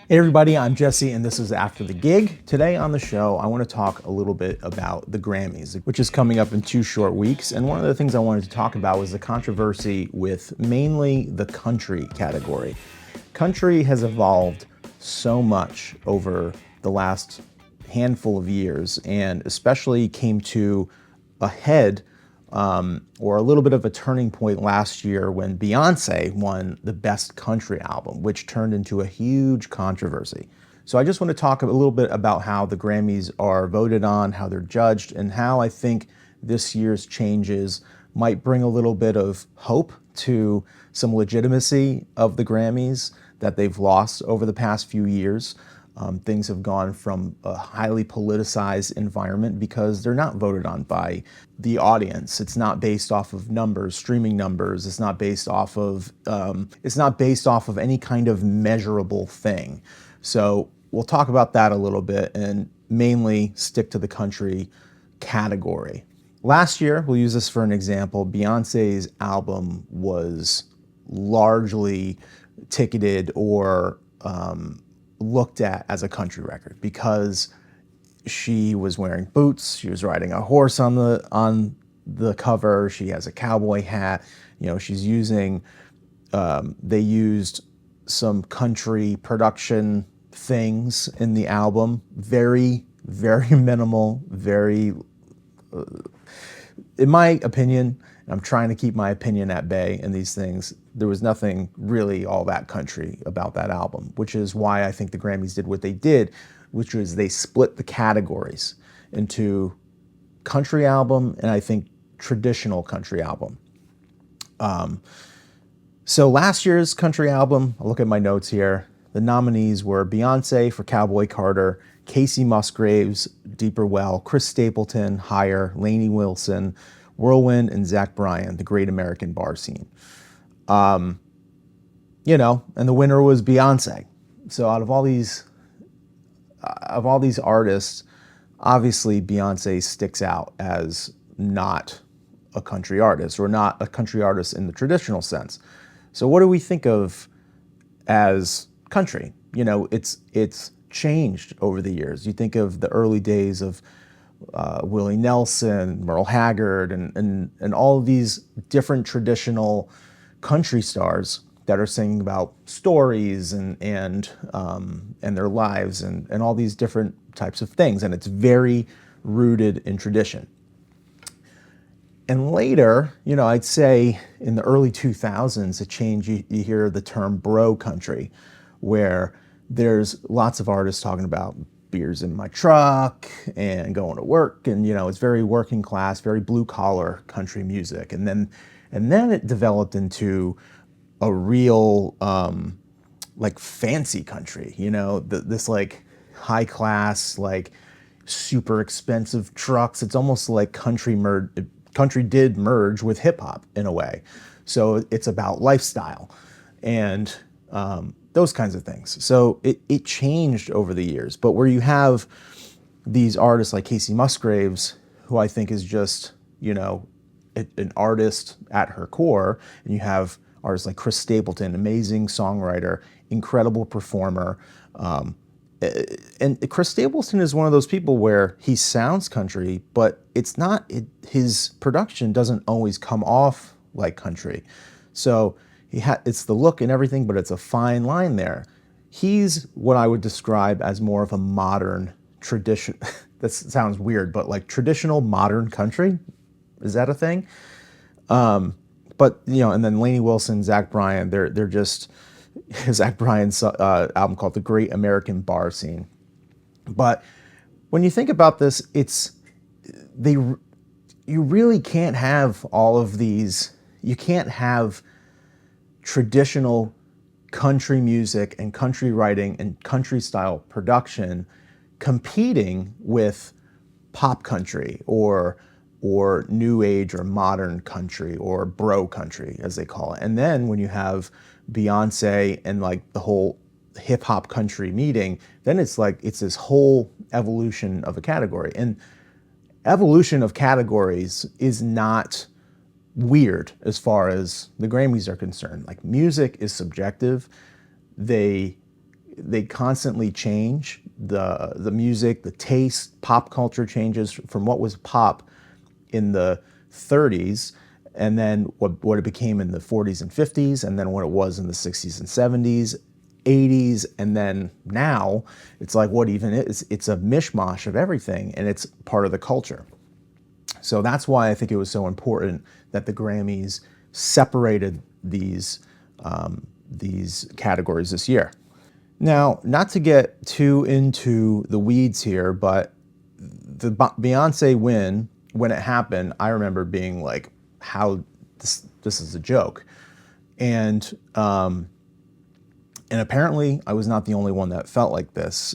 Hey everybody, I'm Jesse and this is After the Gig. Today on the show, I want to talk a little bit about the Grammys, which is coming up in 2 short weeks. And one of the things I wanted to talk about was the controversy with mainly the country category. Country has evolved so much over the last handful of years and especially came to a head or a little bit of a turning point last year when Beyonce won the Best Country Album, which turned into a huge controversy. So I just want to talk a little bit about how the Grammys are voted on, how they're judged, and how I think this year's changes might bring a little bit of hope to some legitimacy of the Grammys that they've lost over the past few years. Things have gone from a highly politicized environment because they're not voted on by the audience. It's not based off of numbers, streaming numbers. It's not based off of any kind of measurable thing. So we'll talk about that a little bit and mainly stick to the country category. Last year, we'll use this for an example, Beyonce's album was largely ticketed or looked at as a country record because she was wearing boots, she was riding a horse on the cover, she has a cowboy hat, she's using they used some country production things in the album, very minimal, very in my opinion, and I'm trying to keep my opinion at bay in these things, there was nothing really all that country about that album, which is why I think the Grammys did what they did, which was they split the categories into country album and I think traditional country album. So last year's country album, I'll look at my notes here. The nominees were Beyonce for Cowboy Carter, Casey Musgraves, Deeper Well, Chris Stapleton, Higher, Lainey Wilson, Whirlwind, and Zach Bryan, The Great American Bar Scene. And the winner was Beyonce. So out of all these artists, obviously Beyonce sticks out as not a country artist or not a country artist in the traditional sense. So what do we think of as country? It's changed over the years. You think of the early days of Willie Nelson, Merle Haggard, and all of these different traditional country stars that are singing about stories and their lives and all these different types of things. And it's very rooted in tradition. And later, I'd say in the early 2000s, it changed. You hear the term bro country, where there's lots of artists talking about beers in my truck and going to work. And, it's very working class, very blue collar country music. And then it developed into a real, like fancy country, this like high class, like super expensive trucks. It's almost like country did merge with hip hop in a way. So it's about lifestyle and those kinds of things. So it changed over the years. But where you have these artists like Casey Musgraves, who I think is just, an artist at her core, and you have artists like Chris Stapleton, amazing songwriter, incredible performer. And Chris Stapleton is one of those people where he sounds country, but it's not, his production doesn't always come off like country. So it's the look and everything, but it's a fine line there. He's what I would describe as more of a modern tradition. That sounds weird, but like traditional modern country. Is that a thing? But, and then Lainey Wilson, Zach Bryan, they're just, Zach Bryan's album called The Great American Bar Scene. But when you think about this, you really can't have all of these, you can't have traditional country music and country writing and country style production competing with pop country or new age or modern country or bro country, as they call it. And then when you have Beyonce and like the whole hip hop country meeting, then it's this whole evolution of a category. And evolution of categories is not weird as far as the Grammys are concerned. Like, music is subjective. they constantly change the music, the taste, pop culture changes from what was pop in the 30s, and then what it became in the 40s and 50s, and then what it was in the 60s and 70s, 80s, and then now it's like what even is. It's a mishmash of everything, and it's part of the culture. So that's why I think it was so important that the Grammys separated these categories this year. Now, not to get too into the weeds here, but the Beyonce win, when it happened, I remember being like, how this is a joke. And apparently I was not the only one that felt like this.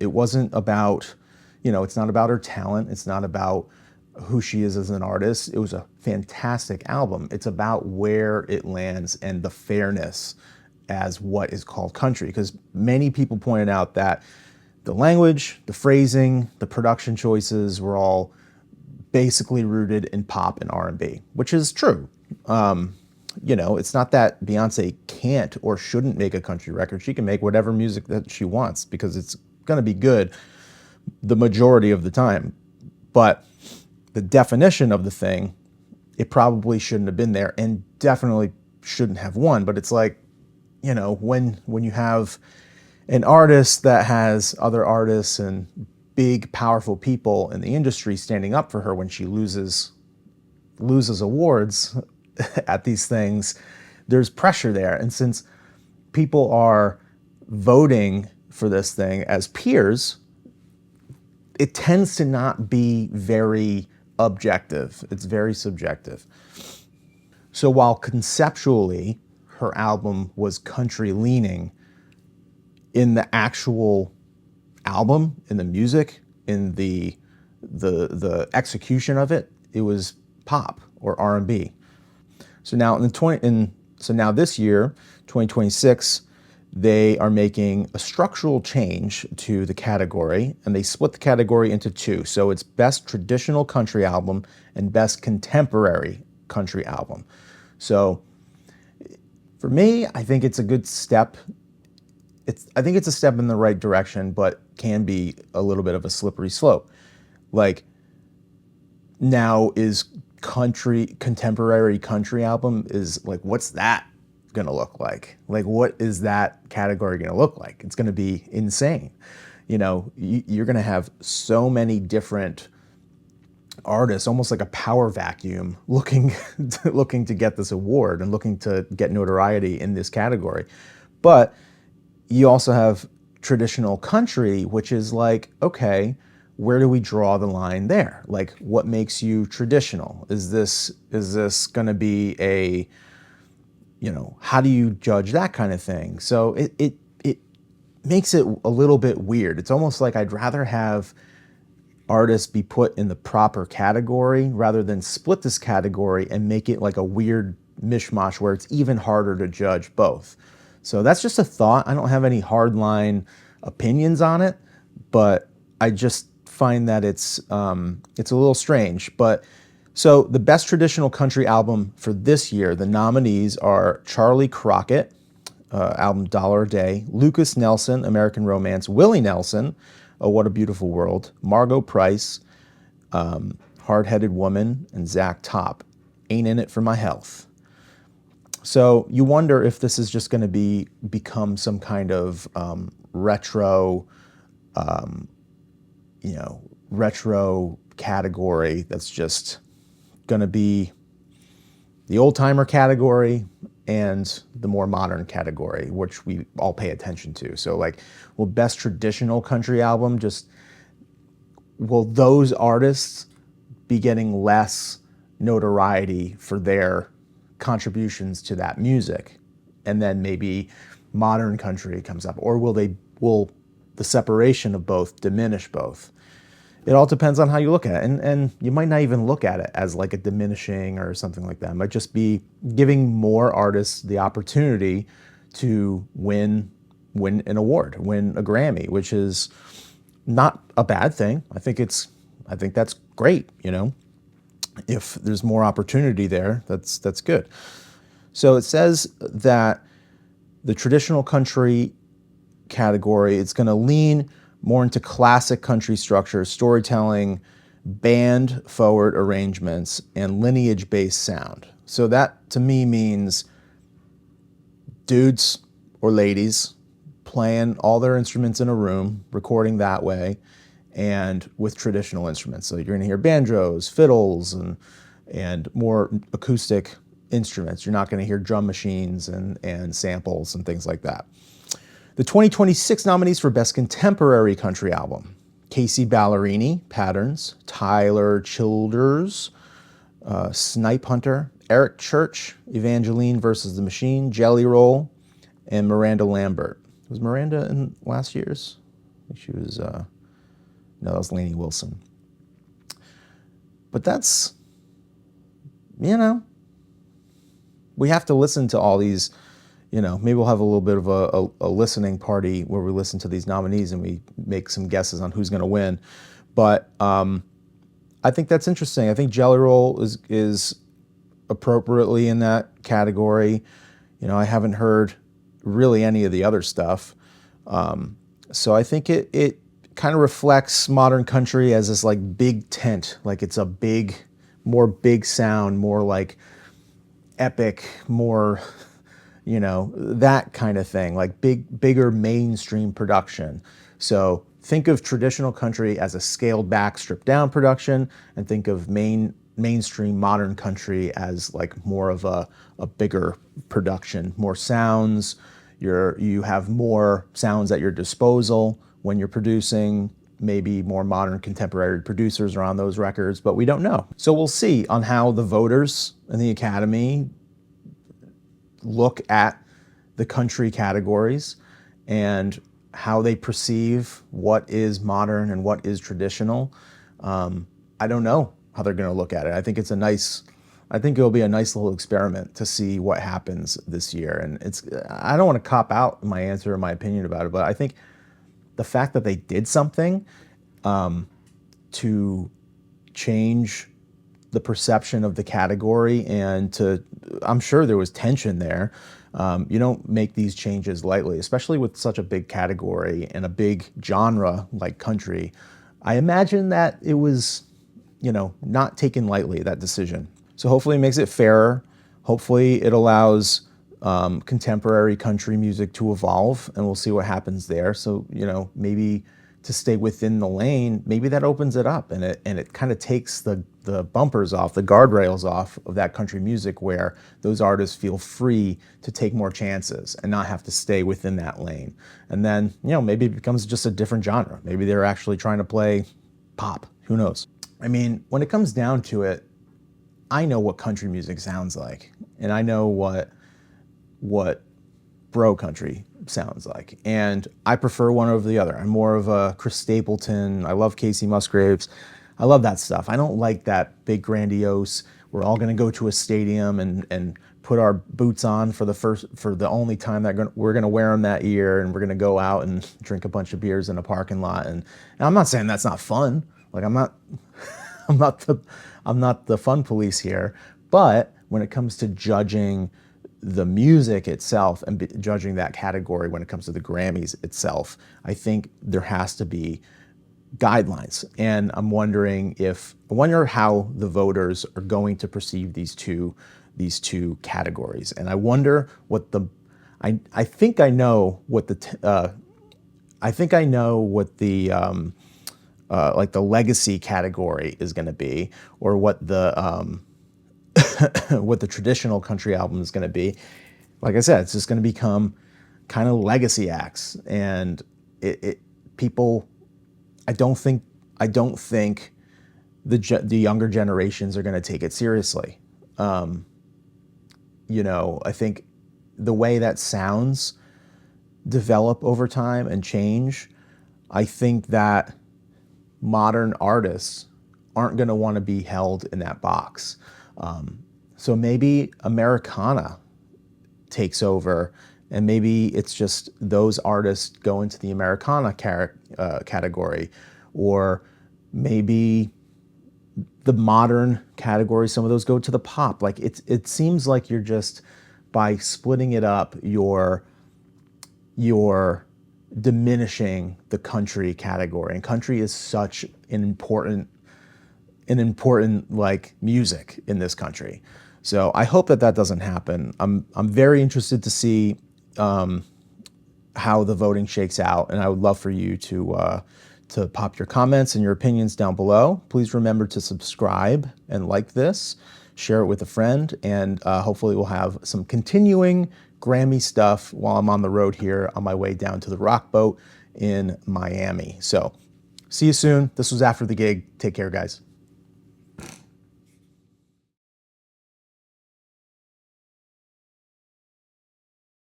It wasn't about, it's not about her talent. It's not about who she is as an artist. It was a fantastic album. It's about where it lands and the fairness as what is called country. Because many people pointed out that the language, the phrasing, the production choices were all basically rooted in pop and R&B, which is true. It's not that Beyonce can't or shouldn't make a country record. She can make whatever music that she wants because it's going to be good the majority of the time. But the definition of the thing, it probably shouldn't have been there and definitely shouldn't have won. But it's like, when you have an artist that has other artists and big, powerful people in the industry standing up for her when she loses awards at these things, there's pressure there. And since people are voting for this thing as peers, it tends to not be very objective. It's very subjective. So while conceptually her album was country leaning, in the actual album, in the music, in the execution of it, it was pop or R&B. So now this year, 2026, they are making a structural change to the category, and they split the category into two. So it's Best Traditional Country Album and Best Contemporary Country Album. So for me, I think it's a good step. I think it's a step in the right direction, but can be a little bit of a slippery slope. Like, now is contemporary country album is like, what's that going to look like? Like, what is that category going to look like? It's going to be insane. You're going to have so many different artists, almost like a power vacuum, looking to get this award and looking to get notoriety in this category. But you also have traditional country, which is like, okay, where do we draw the line there? Like, what makes you traditional? Is this going to be a, how do you judge that kind of thing? So it makes it a little bit weird. It's almost like I'd rather have artists be put in the proper category rather than split this category and make it like a weird mishmash where it's even harder to judge both. So that's just a thought. I don't have any hardline opinions on it, but I just find that it's a little strange. But so the Best Traditional Country Album for this year, the nominees are Charlie Crockett, album Dollar a Day, Lucas Nelson, American Romance, Willie Nelson, Oh What a Beautiful World, Margot Price, Hard-Headed Woman, and Zach Top, Ain't In It for My Health. So you wonder if this is just going to become some kind of retro category that's just going to be the old-timer category and the more modern category, which we all pay attention to. So like, will Best Traditional Country Album will those artists be getting less notoriety for their contributions to that music, and then maybe modern country comes up, or will the separation of both diminish both? It all depends on how you look at it, and you might not even look at it as like a diminishing or something like that. It might just be giving more artists the opportunity to win an award, win a Grammy, which is not a bad thing. I think that's great, If there's more opportunity there, that's good. So it says that the traditional country category, it's going to lean more into classic country structure, storytelling, band forward arrangements, and lineage-based sound. So that to me means dudes or ladies playing all their instruments in a room, recording that way, and with traditional instruments. So you're going to hear banjos, fiddles, and more acoustic instruments. You're not going to hear drum machines and samples and things like that. The 2026 nominees for Best Contemporary Country Album: Casey Ballerini, Patterns; Tyler Childers, Snipe Hunter; Eric Church, Evangeline versus the Machine; Jelly Roll; and Miranda Lambert. Was Miranda in last year's? I think she was, no, that was Lainey Wilson. But that's, we have to listen to all these, maybe we'll have a little bit of a listening party where we listen to these nominees and we make some guesses on who's going to win. But I think that's interesting. I think Jelly Roll is appropriately in that category. I haven't heard really any of the other stuff. So I think it kind of reflects modern country as this like big tent, like it's a more big sound, more like epic, more, that kind of thing, like bigger mainstream production. So think of traditional country as a scaled back, stripped down production, and think of mainstream modern country as like more of a bigger production, more sounds. You have more sounds at your disposal when you're producing. Maybe more modern contemporary producers are on those records, but we don't know. So we'll see on how the voters and the Academy look at the country categories and how they perceive what is modern and what is traditional. I don't know how they're going to look at it. I think it'll be a nice little experiment to see what happens this year. And I don't want to cop out my answer or my opinion about it, but I think the fact that they did something to change the perception of the category I'm sure there was tension there. You don't make these changes lightly, especially with such a big category and a big genre like country. I imagine that it was, not taken lightly, that decision. So hopefully it makes it fairer. Hopefully it allows contemporary country music to evolve, and we'll see what happens there. So, maybe to stay within the lane, maybe that opens it up and it kind of takes the bumpers off, the guardrails off of that country music, where those artists feel free to take more chances and not have to stay within that lane. And then, maybe it becomes just a different genre. Maybe they're actually trying to play pop. Who knows? I mean, when it comes down to it, I know what country music sounds like, and I know what bro country sounds like, and I prefer one over the other. I'm more of a Chris Stapleton. I love Casey Musgraves. I love that stuff. I don't like that big grandiose, we're all going to go to a stadium and put our boots on for the only time that we're going to wear them that year, and we're going to go out and drink a bunch of beers in a parking lot. And I'm not saying that's not fun. Like I'm not the fun police here, but when it comes to judging the music itself and judging that category when it comes to the Grammys itself, I think there has to be guidelines. And I wonder how the voters are going to perceive these two categories. And I wonder what I think I know what the like the legacy category is going to be, or what the what the traditional country album is going to be. Like I said, it's just going to become kind of legacy acts, and people. I don't think the younger generations are going to take it seriously. I think the way that sounds develop over time and change, I think that modern artists aren't going to want to be held in that box. So maybe Americana takes over, and maybe it's just those artists go into the Americana category, or maybe the modern category, some of those go to the pop. Like it seems like you're just, by splitting it up, you're diminishing the country category. And country is such an important like music in this country. So I hope that that doesn't happen. I'm very interested to see how the voting shakes out, and I would love for you to pop your comments and your opinions down below. Please remember to subscribe and like this, share it with a friend, and hopefully we'll have some continuing Grammy stuff while I'm on the road here on my way down to the Rock Boat in Miami. So see you soon. This was After the Gig. Take care, guys.